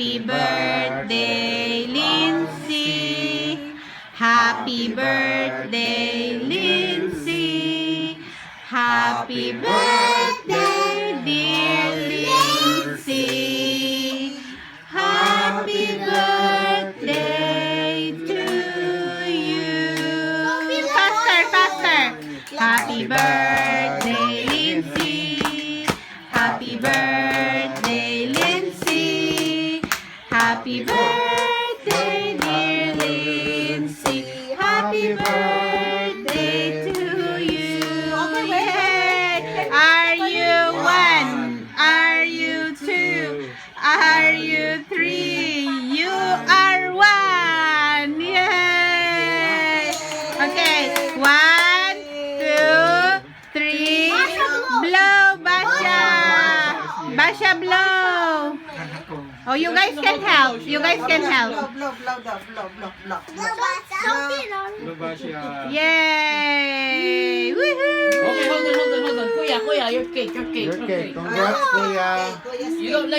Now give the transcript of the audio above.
Happy birthday, Lindsay. Happy birthday, Lindsay. Happy birthday, dear Lindsay. Happy birthday to you. Faster, faster. Happy birthday, Lindsay. Happy birthday, Lindsay. Happy birthday, dear Lindsay. Happy birthday to you. Yay! Are you one? Are you two? Are you three? You are one. Yay! Okay, 1, 2, 3. Blow, Basha. Basha, blow. Oh, you guys can help. You guys can help. Blow. Yay! Woohoo! Okay, hold on. Kuya, your cake. Okay, congrats, Kuya. You don't like